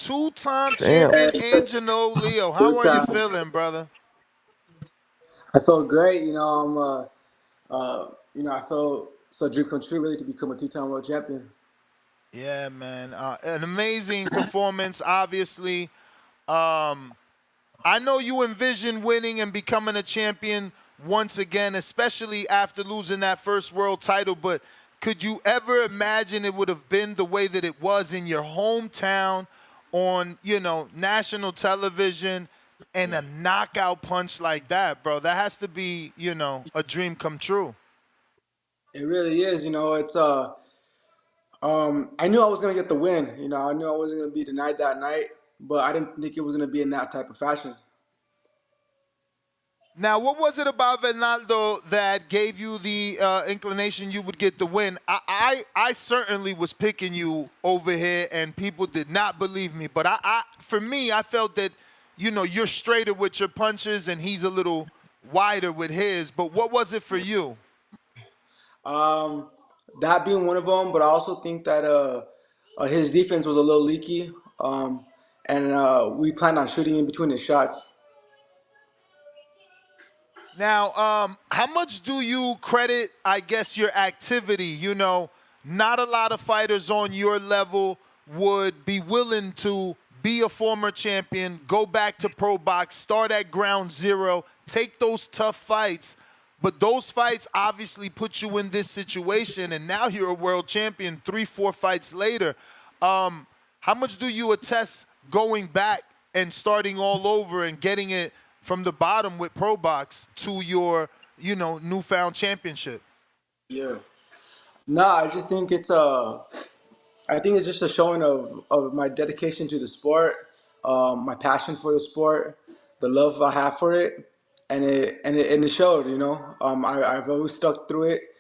Two-time Damn. champion Angelo Leo. Two How are you times. feeling, brother? I felt great. I felt it's a dream come true really to become a two-time world champion. Yeah, man. An amazing performance, obviously. Um, I know you envision winning and becoming a champion once again, especially after losing that first world title, but could you ever imagine it would have been the way that it was in your hometown on, national television and a knockout punch like that, bro? That has to be, a dream come true. It really is. I knew I was gonna get the win. I knew I wasn't gonna be denied that night, but I didn't think it was gonna be in that type of fashion. Now, what was it about Ronaldo that gave you the inclination you would get the win? I certainly was picking you over here, and people did not believe me. But for me, I felt that, you're straighter with your punches, and he's a little wider with his. But what was it for you? Um, that being one of them, but I also think that his defense was a little leaky, and we planned on shooting in between his shots. Now, how much do you credit, I guess, your activity? Not a lot of fighters on your level would be willing to be a former champion, go back to pro box, start at ground zero, take those tough fights. But those fights obviously put you in this situation, and now you're a world champion 3, 4 fights later. How much do you attest going back and starting all over and getting it from the bottom with Pro Box to your, newfound championship? Yeah. No, I think it's just a showing of my dedication to the sport, my passion for the sport, the love I have for it, and it showed. I've always stuck through it.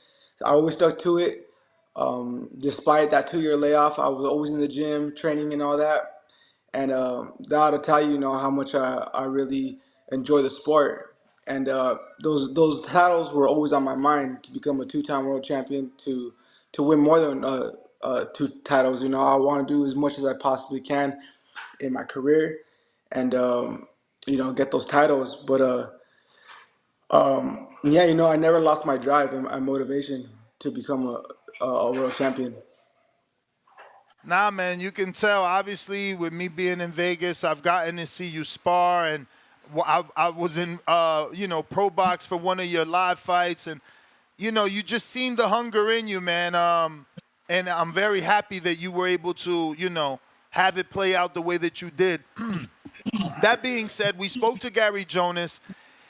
I always stuck to it. Despite that 2 year layoff, I was always in the gym, training and all that. And that ought to tell you, how much I really enjoy the sport. And those titles were always on my mind to become a two-time world champion, to win more than two titles. I want to do as much as I possibly can in my career, and get those titles. But yeah, I never lost my drive and motivation to become a world champion. Nah, man, you can tell. Obviously, with me being in Vegas, I've gotten to see you spar, and I was in, pro box for one of your live fights, and you just seen the hunger in you, man. And I'm very happy that you were able to, have it play out the way that you did. That being said, we spoke to Gary Jonas.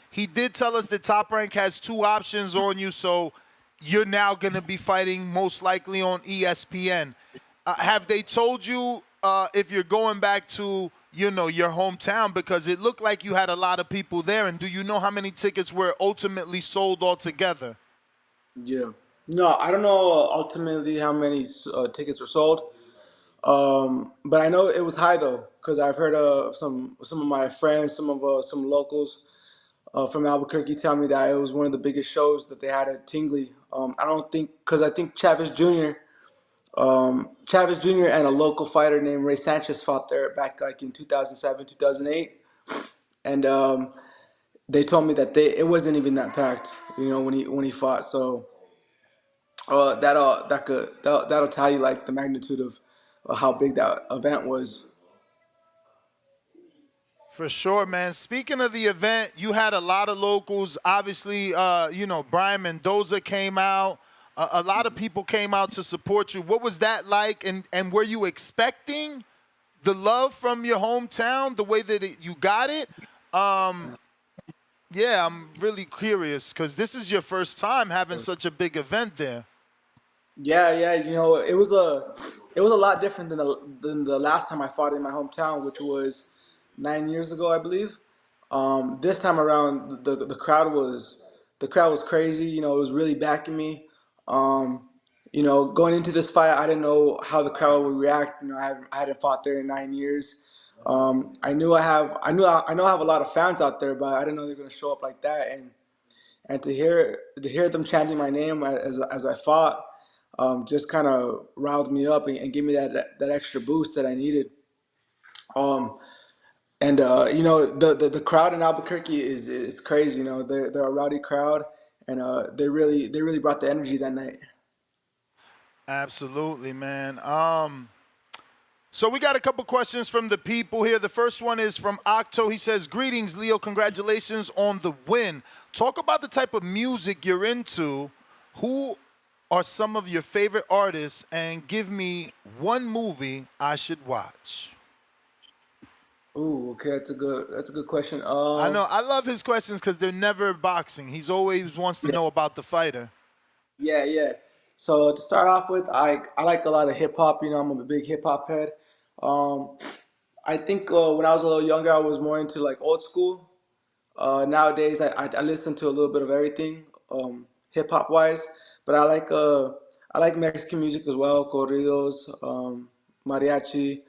He did tell us that Top Rank has 2 options on you, so you're now going to be fighting most likely on ESPN. Have they told you if you're going back to, your hometown? Because it looked like you had a lot of people there, and do you know how many tickets were ultimately sold altogether? Yeah. No, I don't know ultimately how many tickets were sold. But I know it was high though, because I've heard some of my friends, some locals from Albuquerque tell me that it was one of the biggest shows that they had at Tingley. I don't think because I think Chavez Jr. and a local fighter named Ray Sanchez fought there back like in 2007, 2008, and they told me that it wasn't even that packed, when he fought. So that'll tell you like the magnitude of how big that event was. For sure, man. Speaking of the event, you had a lot of locals. Obviously, Brian Mendoza came out. A lot of people came out to support you. What was that like? And were you expecting the love from your hometown, the way that you got it? Um, yeah, I'm really curious because this is your first time having such a big event there. Yeah, yeah. It was a lot different than the last time I fought in my hometown, which was 9 years ago, I believe. This time around, the crowd was crazy. It was really backing me. Um, going into this fight, I didn't know how the crowd would react. I hadn't fought there in 9 years. I know I have a lot of fans out there, but I didn't know they're gonna show up like that. And to hear them chanting my name as I fought, just kind of riled me up and gave me that extra boost that I needed. Um, and the crowd in Albuquerque is crazy. You know, they're a rowdy crowd, and they really brought the energy that night. Absolutely, man. So we got a couple questions from the people here. The first one is from Octo. He says, "Greetings, Leo. Congratulations on the win. Talk about the type of music you're into. Who are some of your favorite artists? And give me one movie I should watch." Ooh, okay, that's a good question. I know. I love his questions because they're never boxing. He's always wants to Yeah, know about the fighter. yeah, yeah. So to start off with, I like a lot of hip hop. You know, I'm a big hip hop head. Um, I think when I was a little younger, I was more into like old school. Nowadays, I listen to a little bit of everything, hip hop wise. But I like Mexican music as well, corridos, mariachi,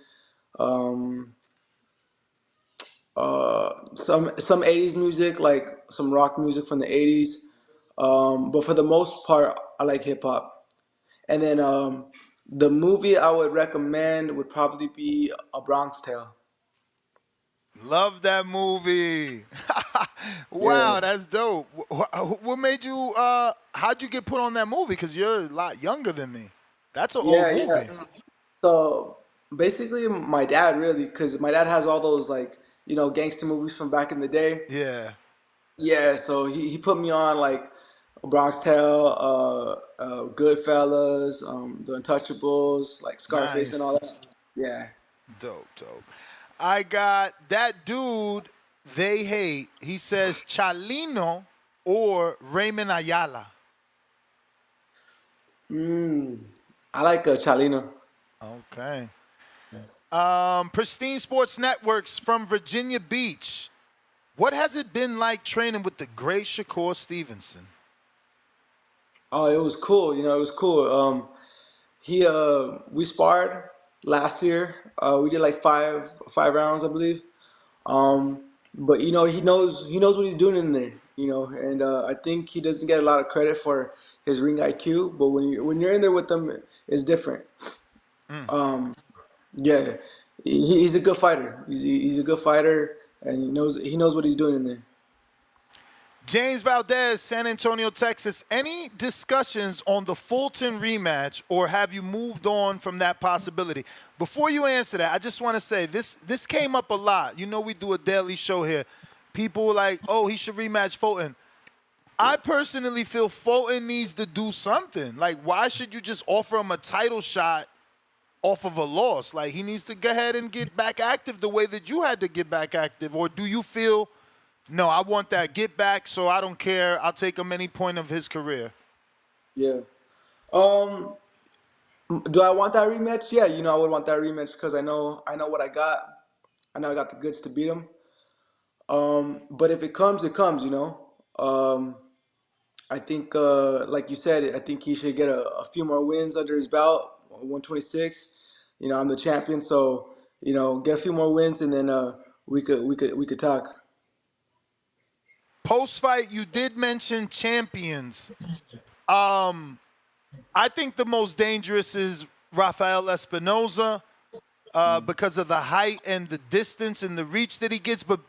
um, some '80s music, like some rock music from the '80s. But for the most part, I like hip hop. And then the movie I would recommend would probably be A Bronx Tale. Love that movie. Yeah, Wow, that's dope. What made you? How'd you get put on that movie? Because you're a lot younger than me. That's an old yeah, yeah. movie. So basically, my dad really, because my dad has all those like gangster movies from back in the day. Yeah, Yeah, so he put me on like Bronx Tale, Goodfellas, The Untouchables, like Scarface and nice. all that. Yeah. Dope, dope. I got that dude they hate. He says Chalino or Raymond Ayala. Mm, I like Chalino. Okay. Pristine Sports Networks from Virginia Beach. What has it been like training with the great Shakur Stevenson? Oh, it was cool. It was cool. We sparred last year. We did like five rounds, I believe. But he knows what he's doing in there. And I think he doesn't get a lot of credit for his ring IQ. But when you're in there with him, it's different. Um, yeah, he's a good fighter. He's a good fighter, and he knows what he's doing in there. James Valdez, San Antonio, Texas. Any discussions on the Fulton rematch, or have you moved on from that possibility? Before you answer that, I just want to say this came up a lot. You know, we do a daily show here. People were like, "Oh, he should rematch Fulton." I personally feel Fulton needs to do something. Like, why should you just offer him a title shot off of a loss? Like, he needs to go ahead and get back active the way that you had to get back active. Or do you feel, no, I want that get back, so I don't care. I'll take him any point of his career. Yeah. Um, do I want that rematch? Yeah, I would want that rematch because I know what I got. I know I got the goods to beat him. But if it comes, it comes. I think, like you said, I think he should get a few more wins under his belt. 126. I'm the champion, so get a few more wins, and then we could talk. Post fight, you did mention champions. Um, I think the most dangerous is Rafael Espinoza. Because of the height and the distance and the reach that he gets. But,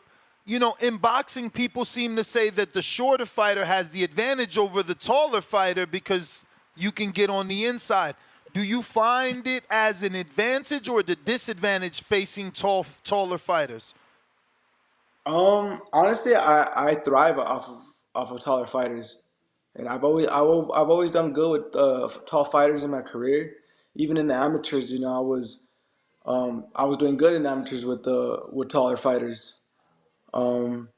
in boxing, people seem to say that the shorter fighter has the advantage over the taller fighter because you can get on the inside. Do you find it as an advantage or the disadvantage facing taller fighters? Honestly, I thrive off of taller fighters, and I've always done good with tall fighters in my career. Even in the amateurs, I was doing good in the amateurs with taller fighters. Um,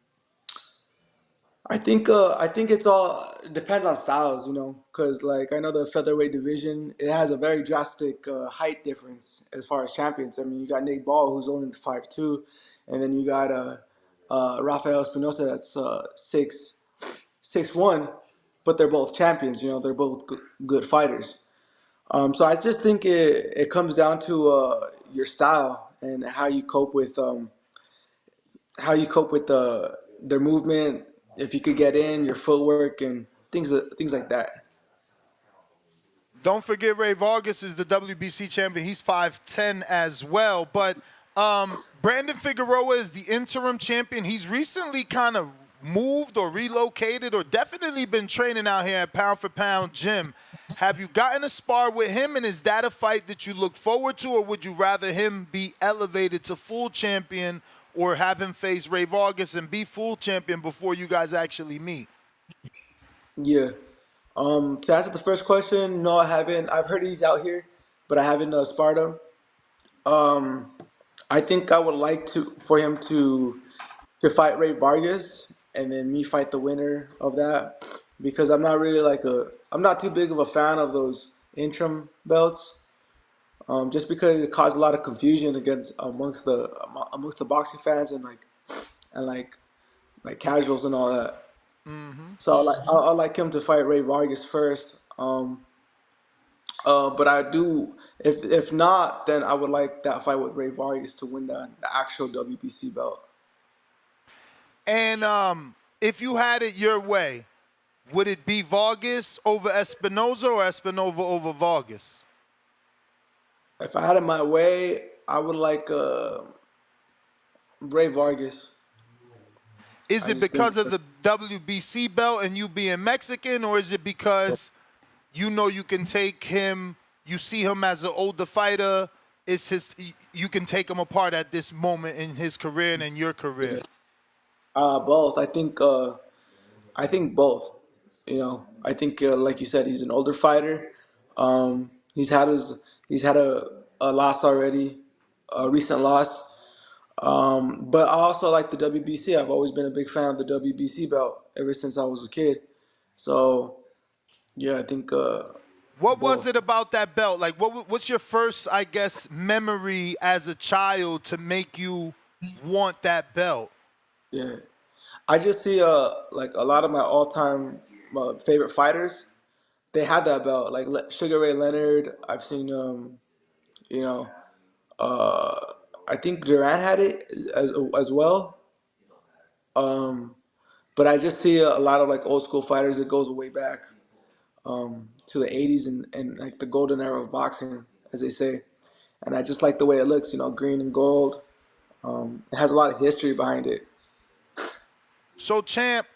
I think it's all it depends on styles, because like I know the featherweight division it has a very drastic height difference as far as champions. I mean, you got Nate Ball who's only 5'2", and then you got Rafael Espinoza that's 6'1", but they're both champions. They're both good fighters. So I just think it comes down to your style and how you cope with their movement. If you could get in your footwork and things like that. Don't forget Rey Vargas is the WBC champion. He's 5'10" as well. But Brandon Figaroa is the interim champion. He's recently kind of moved or relocated or definitely been training out here at Pound for Pound Gym. Have you gotten a spar with him, and is that a fight that you look forward to, or would you rather him be elevated to full champion or have him face Rey Vargas and be full champion before you guys actually meet? Yeah. To answer the first question, no, I haven't. I've heard he's out here, but I haven't sparred him. Um, I think I would like to for him to fight Ray Vargas and then me fight the winner of that because I'm not really I'm not too big of a fan of those interim belts. Just because it caused a lot of confusion against amongst the boxing fans and like casuals and all that. So I like him to fight Ray Vargas first. But I do if not, then I would like that fight with Ray Vargas to win the actual WBC belt. And if you had it your way, would it be Vargas over Espinoza or Espinoza over Vargas? If I had it my way, I would like Ray Vargas. Is I it just think because of the WBC belt and you being Mexican, or is it because you know you can take him, you see him as an older fighter, you can take him apart at this moment in his career and in your career? both. I think both. You know, I think like you said, he's an older fighter. He's had a loss already, a recent loss. But I also like the WBC. I've always been a big fan of the WBC belt ever since I was a kid. So yeah, I think What was both. it about that belt? Like, what's your first, I guess, memory as a child to make you want that belt? Yeah, I just see like a lot of my all time favorite fighters. They had that belt, like Sugar Ray Leonard. I've seen you know, uh, I think Duran had it as well. Um, but I just see a lot of like old school fighters that goes way back to the '80s and like the golden era of boxing, as they say. And I just like the way it looks, you know, green and gold. It has a lot of history behind it. So, champ,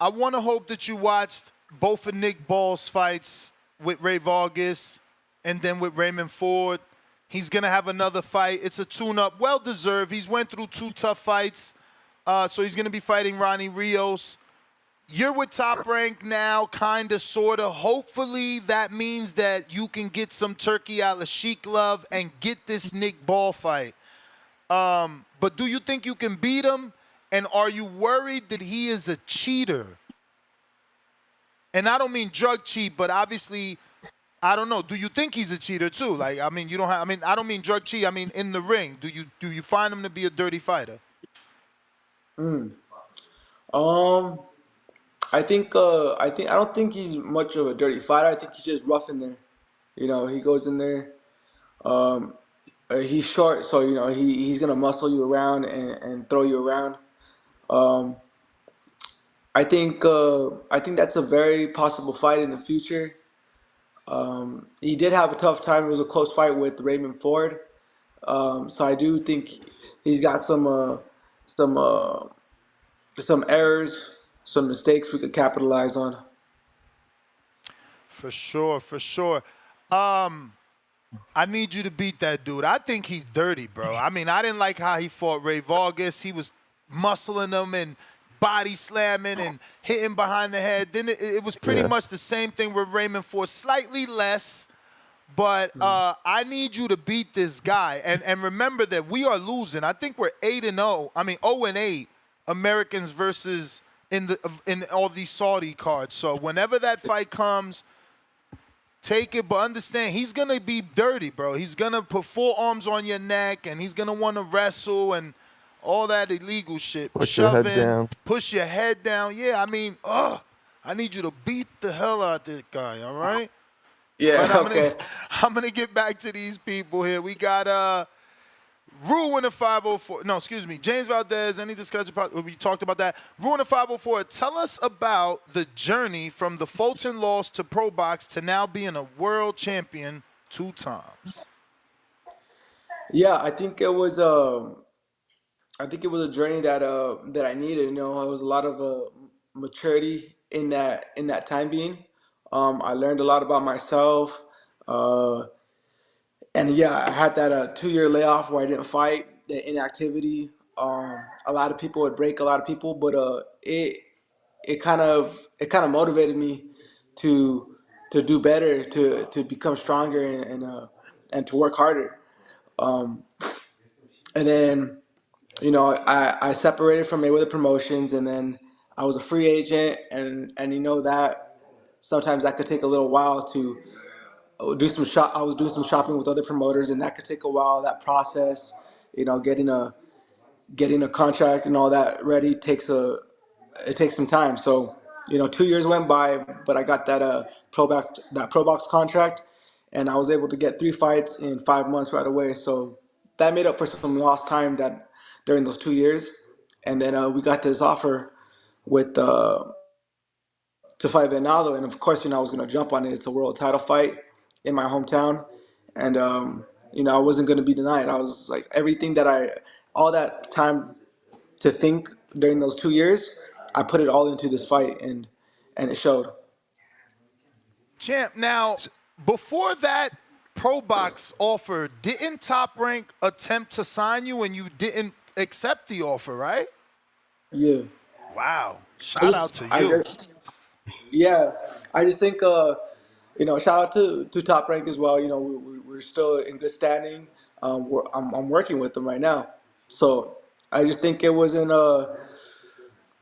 I want to hope that you watched both of Nick Ball's fights with Rey Vargas and then with Raymond Ford. He's going to have another fight. It's a tune-up, well-deserved. He's went through 2 tough fights, so he's going to be fighting Ronnie Rios. You're with Top Rank now, kind of, sort of. Hopefully that means that you can get some turkey a la Sheik Love and get this Nick Ball fight. But do you think you can beat him? And are you worried that he is a cheater? And I don't mean drug cheat, but obviously, I don't know. Do you think he's a cheater too? Like, I mean, you don't have. I mean, I don't mean drug cheat. I mean in the ring. Do you find him to be a dirty fighter? Um, I don't think he's much of a dirty fighter. I think he's just rough in there. You know, he goes in there. Um, he's short, so you know he's gonna muscle you around and throw you around. Um, I think that's a very possible fight in the future. He did have a tough time. It was a close fight with Raymond Ford. So I do think he's got some some errors, some mistakes we could capitalize on. For sure, for sure. I need you to beat that dude. I think he's dirty, bro. I mean, I didn't like how he fought Rey Vargas. He was muscling him and body slamming and hitting behind the head. Then it was pretty Yeah. much the same thing with Raymond Ford, slightly less. But I need you to beat this guy. And remember that we are losing. I think we're 8-0. I mean 0-8 Americans versus in all these Saudi cards. So whenever that fight comes, take it, but understand he's gonna be dirty, bro. He's gonna put forearms on your neck, and he's gonna want to wrestle and all that illegal shit, Put your head shoving, down. push your head down. Yeah, I mean, I need you to beat the hell out of this guy. All right. Yeah. But I'm gonna Okay. I'm gonna get back to these people here. We got Ruin the 504. No, excuse me. James Valdez, any discussion about, we talked about that. Ruin the 504. Tell us about the journey from the Fulton loss to Pro Box to now being a world champion 2 times. Yeah, I think it was a journey that I needed. You know, it was a lot of maturity in that time being. I learned a lot about myself, uh, and yeah, I had that 2 year layoff where I didn't fight, the inactivity. A lot of people would break a lot of people, but it kind of motivated me to do better, to become stronger, and to work harder. Um, and then I separated from Mayweather Promotions, and then I was a free agent, and you know that sometimes that could take a little while to do some shop. I was doing some shopping with other promoters, and that could take a while. That process, getting a contract and all that ready takes some time. So 2 years went by, but I got that pro box contract, and I was able to get 3 fights in 5 months right away. So that made up for some lost time that during those 2 years. And then we got this offer with to fight Venado, and of course I was going to jump on it. It's a world title fight in my hometown, and I wasn't going to be denied. I was like everything that I all that time to think during those 2 years, I put it all into this fight, and it showed. Champ, now, before that pro box offer, didn't Top Rank attempt to sign you and you didn't accept the offer, right? Yeah, Wow. Shout out to I you. just yeah, I just think shout out to Top Rank as well. We're still in good standing. I'm working with them right now, so I just think It wasn't the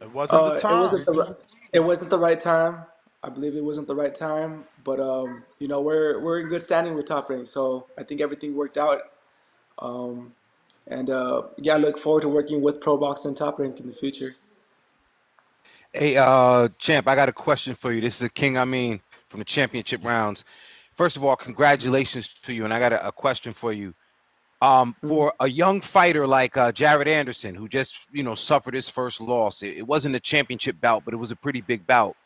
it time. wasn't it wasn't the right time. I believe it wasn't the right time, but we're in good standing with Top Rank, so I think everything worked out. Um, and yeah, I look forward to working with Pro Box and Top Rank in the future. Hey, champ, I got a question for you. This is a King, I mean, from the championship rounds. First of all, congratulations to you, and I got a question for you. Mhm. For a young fighter like Jared Anderson, who just suffered his first loss, it wasn't a championship bout, but it was a pretty big bout.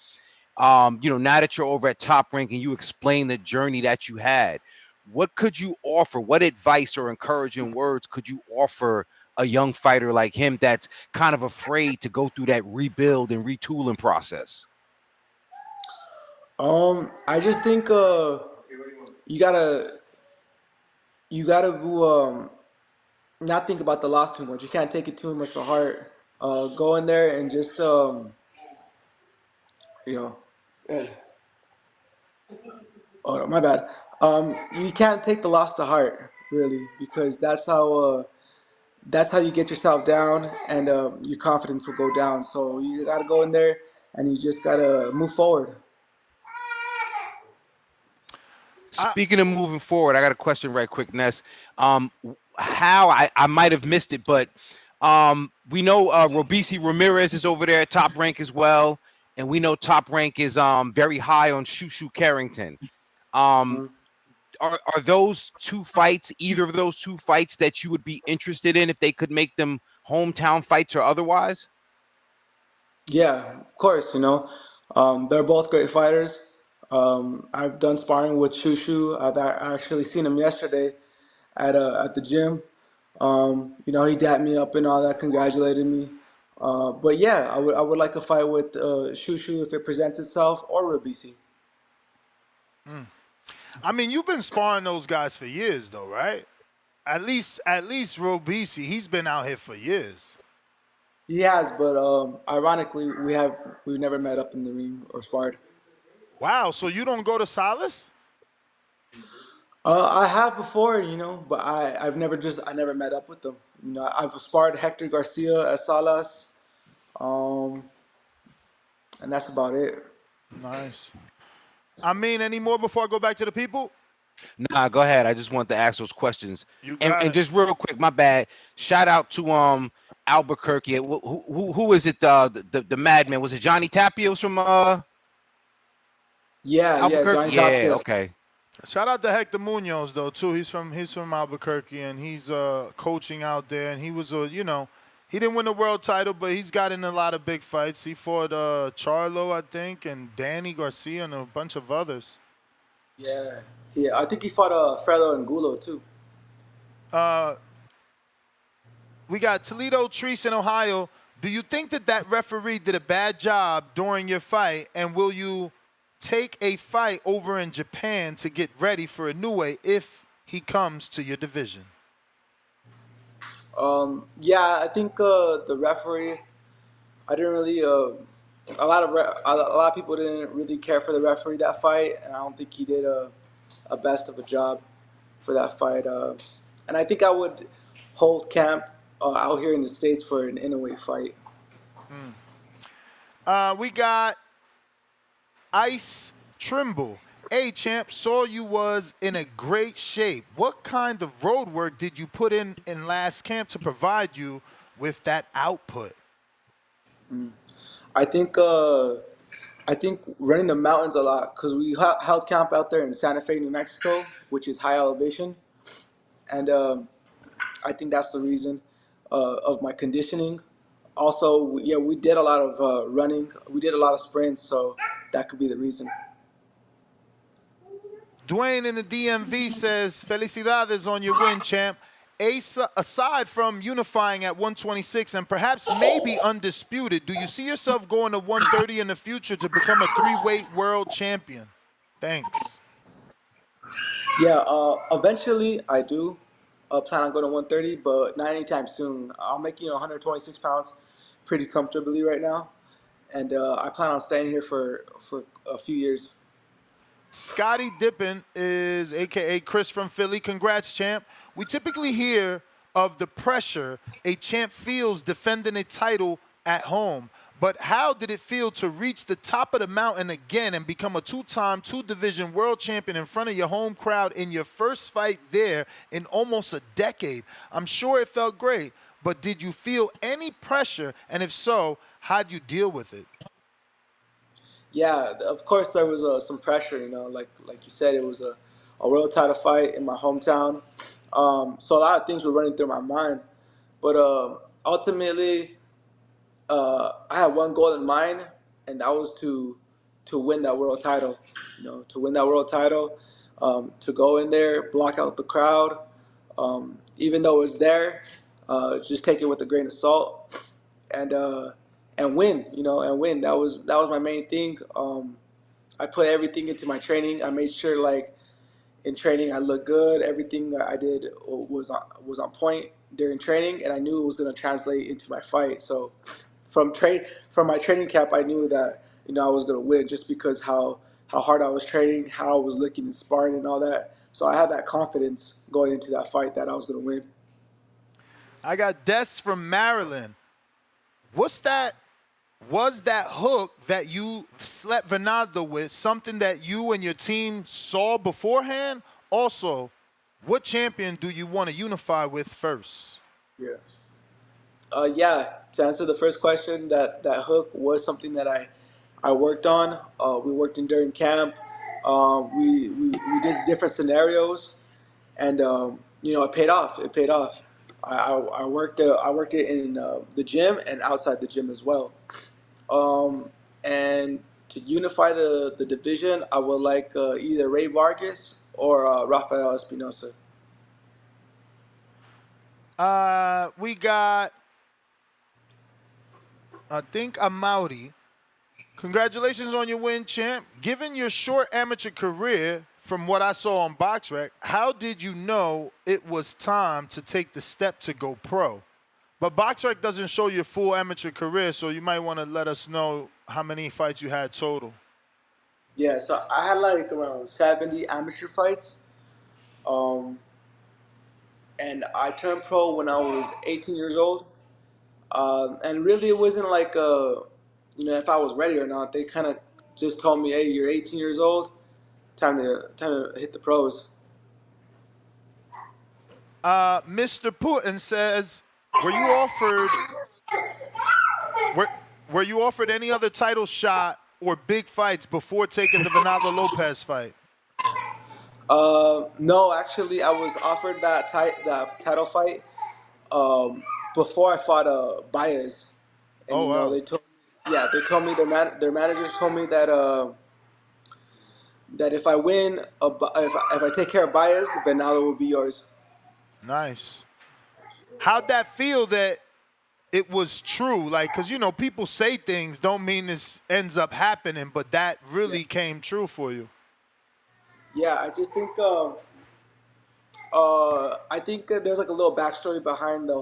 Now that you're over at Top Rank and you explain the journey that you had, what could you offer? What advice or encouraging words could you offer a young fighter like him that's kind of afraid to go through that rebuild and retooling process? I just think you gotta you gotta not think about the loss too much. You can't take it too much to heart. Go in there and just you know, eh, oh my bad. You can't take the loss to heart really, because that's how you get yourself down, and your confidence will go down. So you gotta go in there and you just gotta move forward. I, Speaking of moving forward, I got a question right quick, Ness. How I might have missed it, but we know Robisi Ramirez is over there at Top Rank as well, and we know Top Rank is very high on Shushu Carrington. Um, Mhm. are those two fights, either of those two fights that you would be interested in if they could make them hometown fights or otherwise? Yeah, of course. They're both great fighters. I've done sparring with Shushu. Actually seen him yesterday at the gym. He dapped me up and all that, congratulated me. But yeah, I would like a fight with Shushu if it presents itself, or Rabisi. I mean, you've been sparring those guys for years, though, right? At least Robisi, he's been out here for years. He has, but ironically, we've never met up in the ring or sparred. Wow, so you don't go to Solace? I have before, but I never met up with them. I've sparred Hector Garcia at Salas, um, and that's about it. Nice. I mean, any more before I go back to the people? Nah, go ahead. I just want to ask those questions. You And got and it. just real quick, my bad. Shout out to Albuquerque. Who is it? The madman, was it Johnny Tapios from Yeah, yeah, Johnny Albuquerque? Yeah. Tapia. Okay. Shout out to Hector Munoz though too. He's from Albuquerque and he's coaching out there. And he was he didn't win the world title, but he's got in a lot of big fights. He fought Charlo, I think, and Danny Garcia and a bunch of others. Yeah, yeah. I think he fought Fredo and Gulo too. We got Toledo Treese in Ohio. Do you think that referee did a bad job during your fight, and will you take a fight over in Japan to get ready for Inoue if he comes to your division? Yeah, I think the referee. I didn't really. A lot of people didn't really care for the referee that fight, and I don't think he did a best of a job for that fight. And I think I would hold camp out here in the States for an Inoue fight. We got Ice Trimble. Hey, champ, saw you was in a great shape. What kind of road work did you put in last camp to provide you with that output? I think running the mountains a lot because we held camp out there in Santa Fe, New Mexico, which is high elevation, and I think that's the reason of my conditioning. Also, yeah, we did a lot of running. We did a lot of sprints, so that could be the reason. Dwayne in the DMV says, Felicidades on your win, champ. Ace, aside from unifying at 126 and perhaps maybe undisputed, do you see yourself going to 130 in the future to become a three-weight world champion? Thanks. Yeah, eventually I do plan on going to 130, but not anytime soon. I'll make 126 pounds pretty comfortably right now, and I plan on staying here for a few years. Scotty Dippin is AKA Chris from Philly. Congrats, champ. We typically hear of the pressure a champ feels defending a title at home. But how did it feel to reach the top of the mountain again and become a two-time, two-division world champion in front of your home crowd in your first fight there in almost a decade? I'm sure it felt great, but did you feel any pressure? And if so, how'd you deal with it? Yeah, of course there was some pressure. Like you said, it was a world title fight in my hometown. So a lot of things were running through my mind, but ultimately I had one goal in mind, and that was to win that world title. To win that world title, to go in there, block out the crowd, even though it was there, just take it with a grain of salt, and and win. And win. That was my main thing. I put everything into my training. I made sure, like, in training, I looked good. Everything I did was on point during training, and I knew it was going to translate into my fight. So from my training camp, I knew that I was going to win just because how hard I was training, how I was looking and sparring and all that. So I had that confidence going into that fight that I was going to win. I got Des from Maryland. Was that hook that you slept Venado with something that you and your team saw beforehand? Also, what champion do you want to unify with first? Yeah. Yeah. To answer the first question, that hook was something that I worked on. We worked in during camp. We did different scenarios, and it paid off. It paid off. I worked it in the gym and outside the gym as well. And to unify the division, I would like either Rey Vargas or Rafael Espinoza. We got, I think, Amauri. Congratulations on your win, champ. Given your short amateur career, from what I saw on BoxRec, how did you know it was time to take the step to go pro? But BoxRec doesn't show your full amateur career, so you might want to let us know how many fights you had total. Yeah, so I had like around 70 amateur fights. Um, and I turned pro when I was 18 years old. And really, it wasn't like, if I was ready or not. They kind of just told me, "Hey, you're 18 years old. Time to hit the pros." Mr. Putin says, were you offered were, were you offered any other title shot or big fights before taking the Venado Lopez fight? No, actually, I was offered that title fight um, before I fought Baez, and Oh, wow. they told me their managers told me that if I win, if I take care of Baez, Venado will be yours. Nice. How'd that feel that it was true? Like, because, you know, people say things don't mean this ends up happening, but that Yeah, really came true for you. yeah. I just think I think there's like a little backstory behind the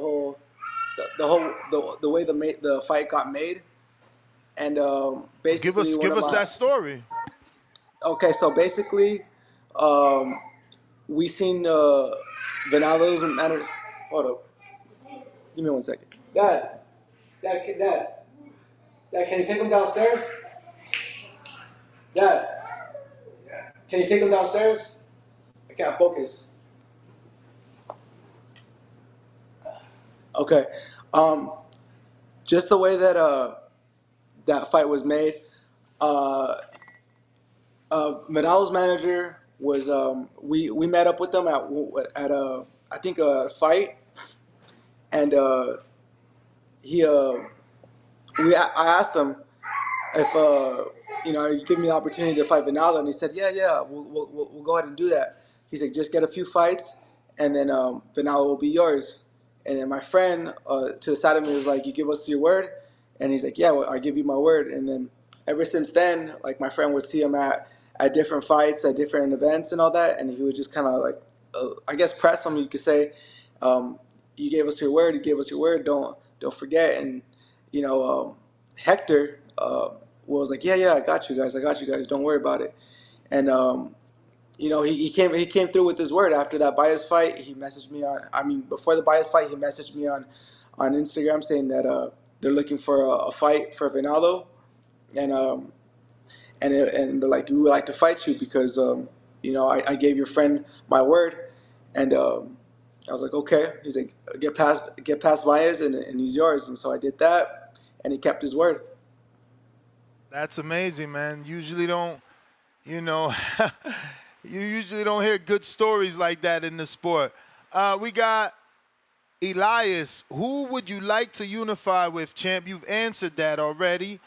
way the fight got made, and Well, give basically us one give of us my that story. okay, so basically, um, we seen Venalo's manager. Hold up, give me 1 second. Dad, Dad, Dad, can you take him downstairs? Dad, can you take him downstairs? I can't focus. Okay, um, just the way that that fight was made. Uh, Vidal's manager was we met up with them at a I think a fight, and he I asked him if you give me the opportunity to fight Vinalo, and he said yeah we'll go ahead and do that. He's like, just get a few fights, and then Vinalo will be yours. And then my friend to the side of me was like, you give us your word, and he's like, yeah, well, I give you my word. And then ever since then, like my friend would see him at different fights, at different events and all that, and he would just kind of like I guess press him, you could say. um, you gave us your word, you gave us your word, don't forget. And you know Hector was like, yeah, I got you guys, don't worry about it. And he came through with his word after that bias fight. He messaged me on, I mean, before the bias fight, he messaged me on Instagram saying that they're looking for a fight for Venado, and and they're like, we would like to fight you because I gave your friend my word. And I was like, okay. He's like, get past Baez, and he's yours. And so I did that, and he kept his word. That's amazing, man. Usually don't, you know, you usually don't hear good stories like that in the sport. We got Elias. Who would you like to unify with, champ? You've answered that already.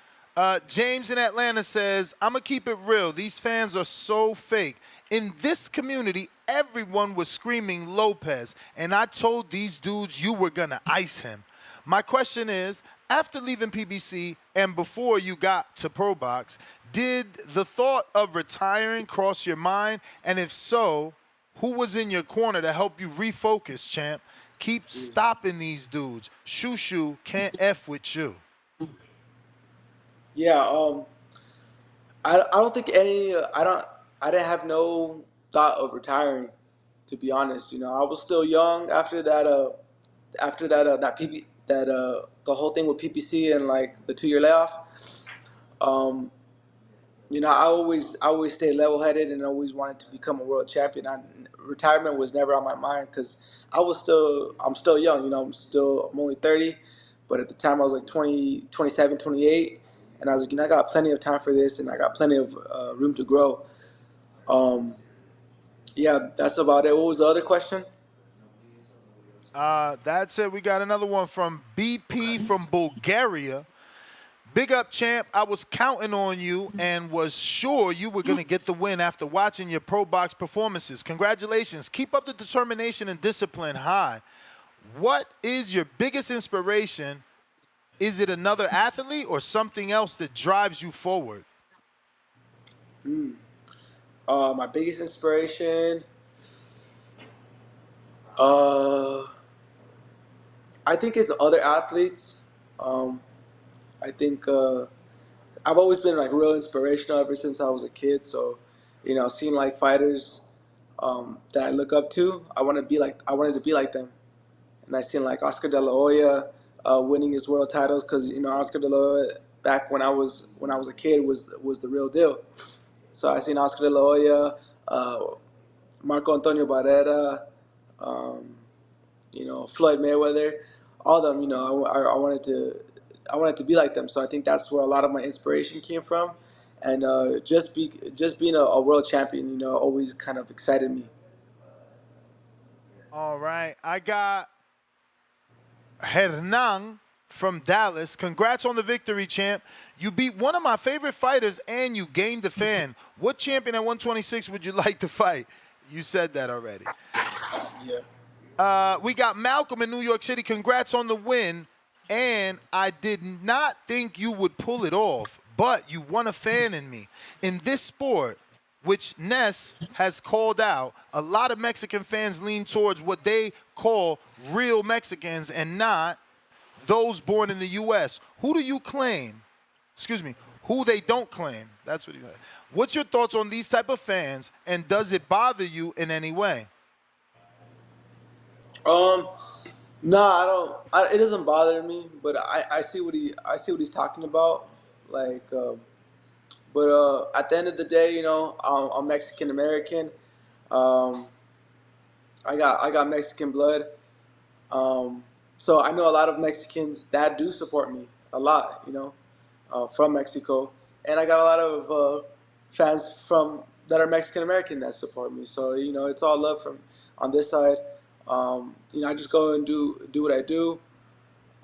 James in Atlanta says, I'm going to keep it real. These fans are so fake. In this community, everyone was screaming Lopez, and I told these dudes you were going to ice him. My question is, after leaving PBC and before you got to Pro Box, did the thought of retiring cross your mind? And if so, who was in your corner to help you refocus, champ? Keep stopping these dudes. Shoo can't F with you. Yeah. I don't think any. I didn't have no thought of retiring. To be honest, I was still young after that. That PB that the whole thing with PPC and like the 2 year layoff. Um, I always stayed level headed and always wanted to become a world champion. Retirement was never on my mind because I'm still young. I'm only 30, but at the time I was like 20, 27, 28, and I was like, I got plenty of time for this, and I got plenty of room to grow. Um, yeah, that's about it. What was the other question? That's it. We got another one from BP from Bulgaria. Big up, champ. I was counting on you and was sure you were going to get the win after watching your Pro Box performances. Congratulations. Keep up the determination and discipline high. What is your biggest inspiration? Is it another athlete or something else that drives you forward? My biggest inspiration, uh, I think it's other athletes. Um, I think I've always been like real inspirational ever since I was a kid. So, seeing like fighters that I look up to, I wanted to be like them. And I seen like Oscar De La Hoya winning his world titles because Oscar De La Hoya back when I was a kid was the real deal. So I seen Oscar De La Hoya, Marco Antonio Barrera, um, Floyd Mayweather, all of them. I wanted to be like them. So I think that's where a lot of my inspiration came from, and just being a world champion, always kind of excited me. All right. I got Hernan from Dallas. Congrats on the victory, champ. You beat one of my favorite fighters and you gained a fan. What champion at 126 would you like to fight? You said that already. Yeah. We got Malcolm in New York City. Congrats on the win. And I did not think you would pull it off, but you won a fan in me. In this sport, which Ness has called out, a lot of Mexican fans lean towards what they call real Mexicans and not those born in the U.S. Who do you claim? Excuse me. Who they don't claim. That's what you. What's your thoughts on these type of fans, and does it bother you in any way? No, I don't. It doesn't bother me, but I see what he's talking about. Like, but at the end of the day, I'm Mexican American. Um, I got Mexican blood. Um, so I know a lot of Mexicans that do support me a lot. From Mexico, and I got a lot of fans from that are Mexican American that support me. So it's all love from on this side. I just go and do what I do,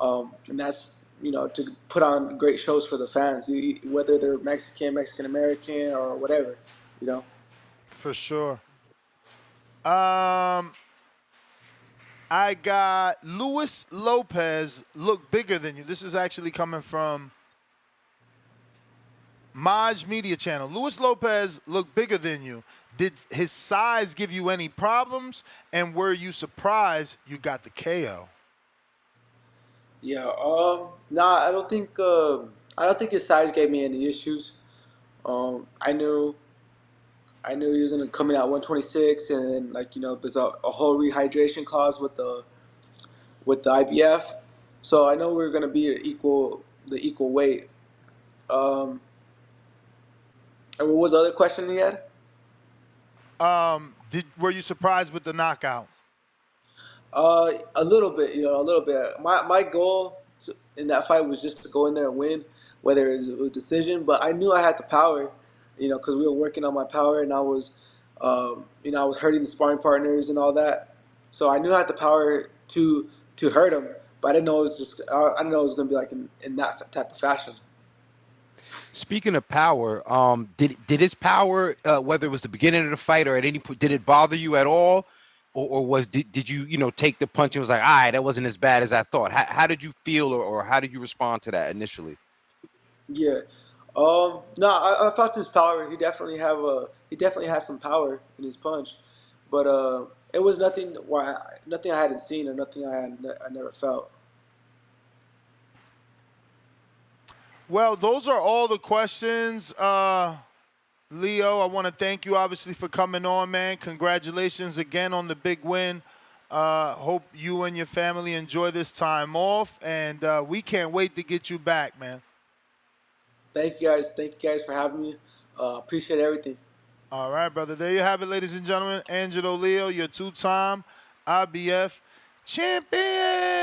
and that's to put on great shows for the fans, whether they're Mexican American, or whatever. You know. For sure. I got Luis Lopez look bigger than you. This is actually coming from Maj Media Channel. Luis Lopez looked bigger than you. Did his size give you any problems? And were you surprised you got the KO? Yeah. Nah, I don't think his size gave me any issues. I knew he was gonna come in at 126, and then there's a whole rehydration clause with the IBF, so I know we were gonna be at the equal weight. Um, and what was the other question he had? Were you surprised with the knockout? A little bit, a little bit. My goal in that fight was just to go in there and win, whether it was decision. But I knew I had the power, because we were working on my power, and I was hurting the sparring partners and all that. So I knew I had the power to hurt him, but I didn't know I didn't know it was gonna be like in that type of fashion. Speaking of power, did his power, whether it was the beginning of the fight or at any point, did it bother you at all, or did you take the punch and was like, all right, that wasn't as bad as I thought? How did you feel, or how did you respond to that initially? Yeah. No, I felt his power. He definitely has some power in his punch, but it was nothing I hadn't seen, or nothing I never felt. Well, those are all the questions. Leo, I want to thank you obviously for coming on, man. Congratulations again on the big win. Hope you and your family enjoy this time off, and we can't wait to get you back, man. Thank you guys. Thank you guys for having me. Appreciate everything. All right, brother. There you have it, ladies and gentlemen. Angelo Leo, your two-time IBF champion.